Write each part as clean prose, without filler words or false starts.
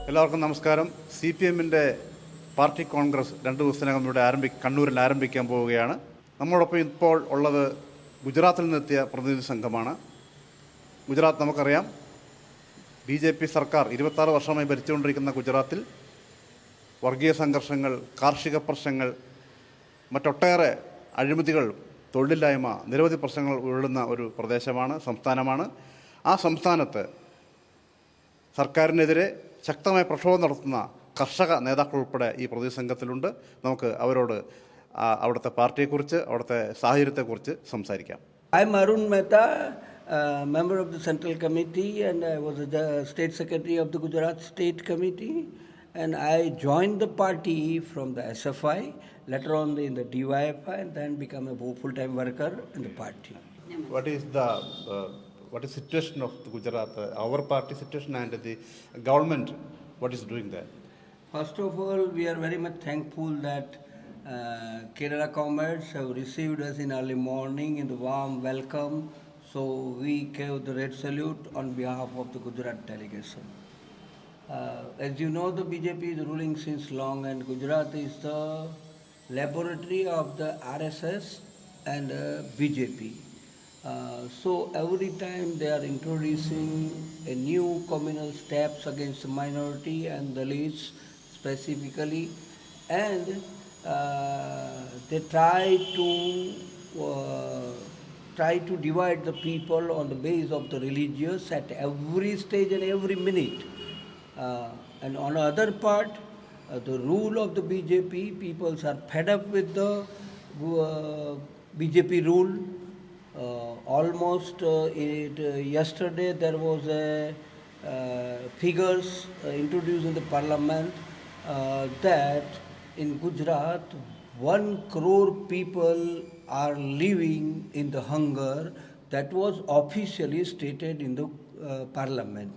എല്ലാവർക്കും നമസ്കാരം. CPIMൻ്റെ പാർട്ടി കോൺഗ്രസ് 2 ദിവസത്തിനകം ഇവിടെ കണ്ണൂരിൽ ആരംഭിക്കാൻ പോവുകയാണ്. നമ്മോടൊപ്പം ഇപ്പോൾ ഉള്ളത് ഗുജറാത്തിൽ നിന്നെത്തിയ പ്രതിനിധി സംഘമാണ്. ഗുജറാത്ത് നമുക്കറിയാം, BJP സർക്കാർ 26 വർഷമായി ഭരിച്ചുകൊണ്ടിരിക്കുന്ന ഗുജറാത്തിൽ വർഗീയ സംഘർഷങ്ങൾ, കാർഷിക പ്രശ്നങ്ങൾ, മറ്റൊട്ടേറെ അഴിമതികൾ, തൊഴിലില്ലായ്മ, നിരവധി പ്രശ്നങ്ങൾ ഉയരുന്ന ഒരു പ്രദേശമാണ്, സംസ്ഥാനമാണ്. ആ സംസ്ഥാനത്ത് സർക്കാരിനെതിരെ ശക്തമായ പ്രക്ഷോഭം നടത്തുന്ന കർഷക നേതാക്കൾ ഉൾപ്പെടെ ഈ പ്രതിനിധി സംഘത്തിലുണ്ട്. നമുക്ക് അവരോട് അവിടുത്തെ പാർട്ടിയെക്കുറിച്ച്, അവിടുത്തെ സാഹചര്യത്തെക്കുറിച്ച് സംസാരിക്കാം. I am Arun Mehta, member of the Central Committee, and I was the State Secretary of the Gujarat State Committee, and I joined the party from the SFI, later on in the DYFI, and then become a full-time worker in the party. What is situation of the Gujarat, our party situation, and the government, what is doing there? First of all, we are very much thankful that Kerala comrades have received us in early morning in the warm welcome. So we gave the red salute on behalf of the Gujarat delegation. As you know, the BJP is ruling since long, and Gujarat is the laboratory of the RSS and BJP. So every time they are introducing a new communal steps against the minority and the elites specifically, and they try to divide the people on the basis of the religious at every stage and every minute. And on the other part, the rule of the BJP, people are fed up with the BJP rule. Yesterday there was figures introduced in the parliament that in Gujarat 1 crore people are living in the hunger. That was officially stated in the parliament.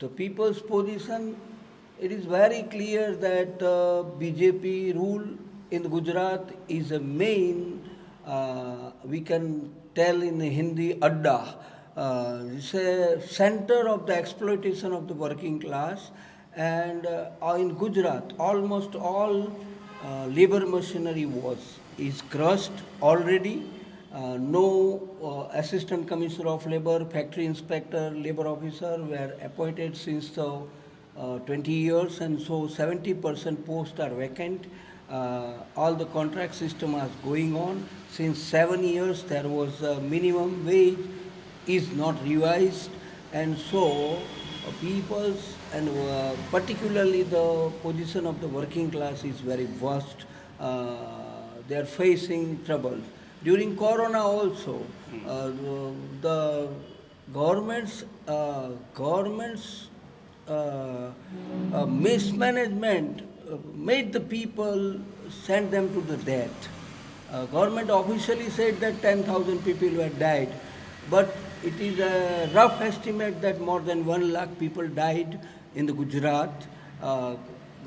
The people's position, it is very clear that BJP rule in Gujarat is a main, we can tell in Hindi, adda. It's a center of the exploitation of the working class, and in Gujarat almost all labor machinery is crushed already. No assistant commissioner of labor, factory inspector, labor officer were appointed since 20 years, and so 70% posts are vacant. All the contract system is going on. Since 7 years there was a minimum wage is not revised, and so people's and particularly the position of the working class is very worst. They are facing trouble. During Corona also, the government's mismanagement made the people send them to the death. Government officially said that 10,000 people were died, but it is a rough estimate that more than 1 lakh people died in the Gujarat.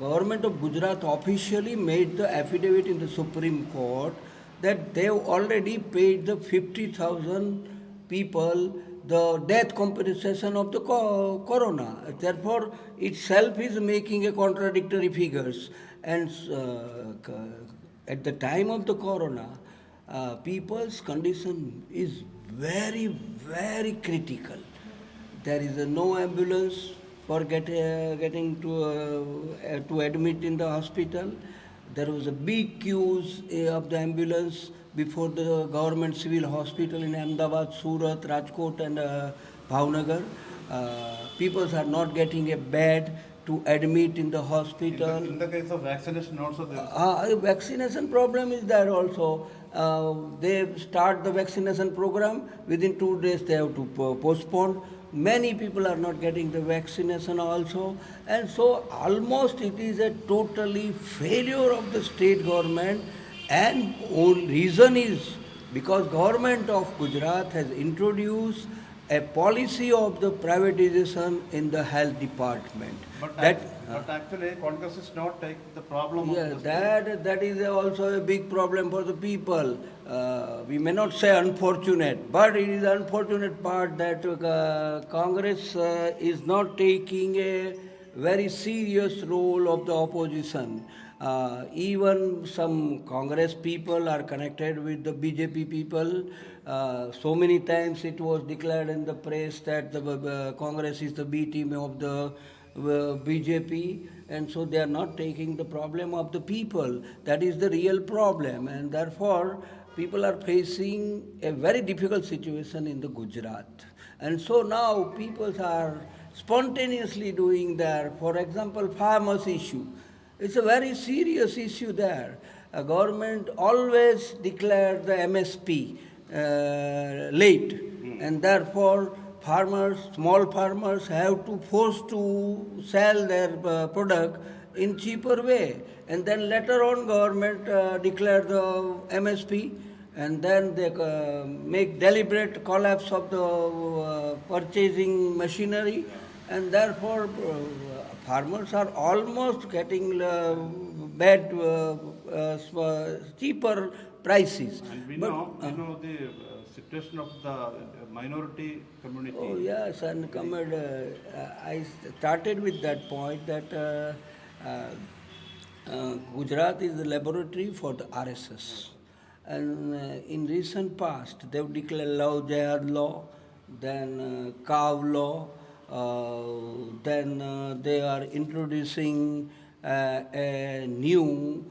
Government of Gujarat officially made the affidavit in the Supreme Court that they have already paid the 50,000 people the death compensation of the corona. Therefore, itself is making a contradictory figures. And at the time of the corona, people's condition is very, very critical. There is no ambulance for getting to admit in the hospital. There was a big queues of the ambulance before the government civil hospital in Ahmedabad, Surat, Rajkot and Bhavnagar. People are not getting a bed to admit in the hospital. In the case of vaccination also there is vaccination problem is there also. They start the vaccination program, within 2 days they have to postpone. Many people are not getting the vaccination also, and so almost it is a totally failure of the state government. And reason is because government of Gujarat has introduced a policy of the privatization in the health department. But actually, Congress is not taking the problem Yeah, of the that is also a big problem for the people. We may not say unfortunate, but it is unfortunate part that Congress is not taking a very serious role of the opposition. Even some Congress people are connected with the BJP people. So many times it was declared in the press that the Congress is the B team of the BJP, and so they are not taking the problem of the people. That is the real problem, and therefore people are facing a very difficult situation in the Gujarat. And so now people are spontaneously doing their, for example, farmers issue. It's a very serious issue there. A government always declared the MSP late, and therefore farmers, small farmers have to force to sell their product in cheaper way, and then later on government declare the MSP, and then they make deliberate collapse of the purchasing machinery, and therefore farmers are almost getting bad cheaper prices. And we know the situation of the minority community. Oh yes, and I started with that point that Gujarat is the laboratory for the RSS. And in recent past, they've declared Love Jihad law, then cow law, then they are introducing a new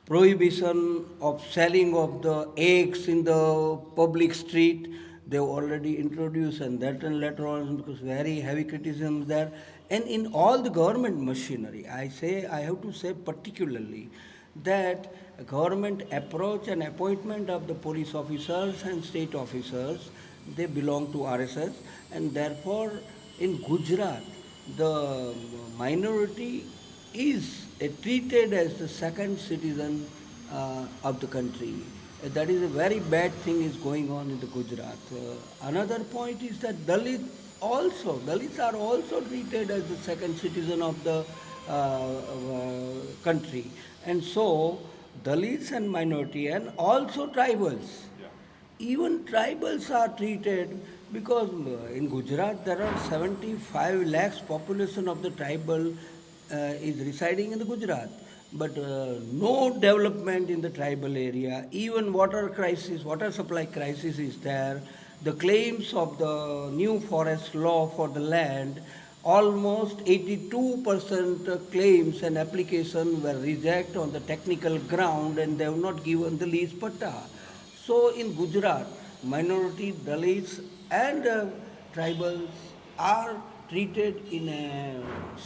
prohibition of selling of the eggs in the public street. They already introduced, and that and later on, because very heavy criticism there. And in all the government machinery, I have to say particularly that government approach and appointment of the police officers and state officers, they belong to RSS, and therefore in Gujarat, the minority is treated as the second citizen of the country. That is a very bad thing is going on in the Gujarat. Another point is that Dalits are also treated as the second citizen of the country. And so Dalits and minority and also tribals, even tribals are treated, because in Gujarat there are 75 lakhs population of the tribal is residing in the Gujarat, but no development in the tribal area. Even water supply crisis is there. The claims of the new forest law for the land, almost 82% claims and application were rejected on the technical ground, and they have not given the lease patta. So in Gujarat, minority, Dalits and tribals are treated in a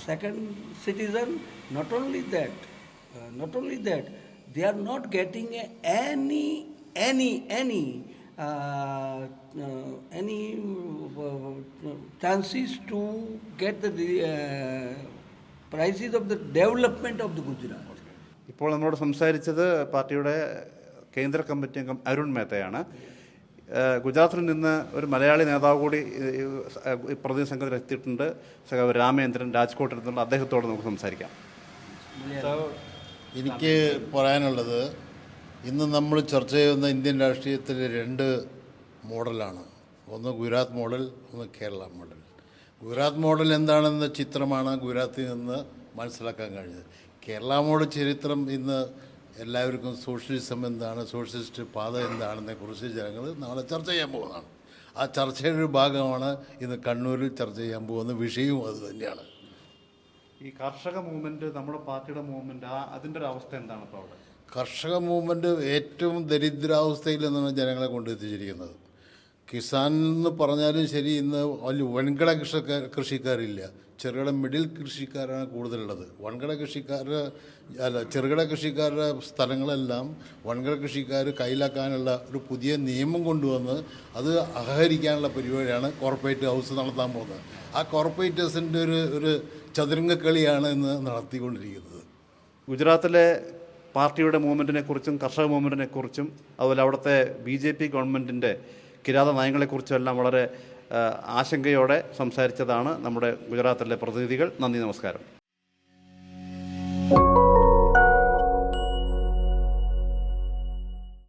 second citizen. Not only that, they are not getting any chances to get the prices of the development of the Gujarat. ഇപ്പോൾ നമ്മളോട് സംസാരിച്ചത് പാർട്ടിയുടെ കേന്ദ്ര committee അംഗം അരുൺ മേത്തയാണ്. ഗുജറാത്തിൽ നിന്ന് ഒരു മലയാളി നേതാവ് കൂടി പ്രതിനിധി സംഘത്തിൽ എത്തിയിട്ടുണ്ട്. സഖാവ് രാമേന്ദ്രൻ രാജ്കോട്ടിൽ നിന്നുള്ള അദ്ദേഹത്തോട് നമുക്ക് സംസാരിക്കാം. എനിക്ക് പറയാനുള്ളത്, ഇന്ന് നമ്മൾ ചർച്ച ചെയ്യുന്ന ഇന്ത്യൻ രാഷ്ട്രീയത്തിൽ രണ്ട് മോഡലാണ്. ഒന്ന് ഗുജറാത്ത് മോഡൽ, ഒന്ന് കേരള മോഡൽ. ഗുജറാത്ത് മോഡൽ എന്താണെന്ന ചിത്രമാണ് ഗുജറാത്തിൽ നിന്ന് മനസ്സിലാക്കാൻ കഴിഞ്ഞത്. കേരള മോഡൽ ചരിത്രം ഇന്ന് എല്ലാവർക്കും സോഷ്യലിസം എന്താണ്, സോഷ്യലിസ്റ്റ് പാത എന്താണെന്നതിനെക്കുറിച്ച് ജനങ്ങൾ നാളെ ചർച്ച ചെയ്യാൻ പോകുന്നതാണ്. ആ ചർച്ചയുടെ ഒരു ഭാഗമാണ് ഇന്ന് കണ്ണൂരിൽ ചർച്ച ചെയ്യാൻ പോകുന്ന വിഷയവും അത് തന്നെയാണ്. ഈ കർഷക മൂവ്മെൻറ്റ്, നമ്മുടെ പാർട്ടിയുടെ മൂവ്മെൻറ്റ്, അതിൻ്റെ ഒരു അവസ്ഥ എന്താണ് ഇപ്പോൾ അവിടെ? കർഷക മൂവ്മെൻറ്റ് ഏറ്റവും ദരിദ്രാവസ്ഥയിൽ നിന്നാണ് ജനങ്ങളെ കൊണ്ടെത്തിച്ചിരിക്കുന്നത്. കിസാൻ എന്ന് പറഞ്ഞാലും ശരി, ഇന്ന് വലിയ വൻകിട കൃഷിക്കാരില്ല. ചെറുകിട മിഡിൽ കൃഷിക്കാരാണ് കൂടുതലുള്ളത്. ചെറുകിട കൃഷിക്കാരുടെ സ്ഥലങ്ങളെല്ലാം വൻകിട കൃഷിക്കാർ കയ്യിലാക്കാനുള്ള ഒരു പുതിയ നിയമം കൊണ്ടുവന്ന് അത് അഹകരിക്കാനുള്ള പരിപാടിയാണ് കോർപ്പറേറ്റ് ഹൗസ് നടത്താൻ പോകുന്നത്. ആ കോർപ്പറേറ്റേഴ്സിൻ്റെ ഒരു ചതുരംഗക്കളിയാണ് ഇന്ന് നടത്തിക്കൊണ്ടിരിക്കുന്നത്. ഗുജറാത്തിലെ പാർട്ടിയുടെ മൂവ്മെൻറ്റിനെ കുറിച്ചും കർഷക മൂവ്മെൻറ്റിനെ കുറിച്ചും അതുപോലെ അവിടുത്തെ BJP ഗവൺമെൻറ്റിൻ്റെ കിരാത നയങ്ങളെക്കുറിച്ചും എല്ലാം വളരെ ആശങ്കയോടെ സംസാരിച്ചതാണ് നമ്മുടെ ഗുജറാത്തിലെ പ്രതിനിധികൾ. നന്ദി, നമസ്കാരം.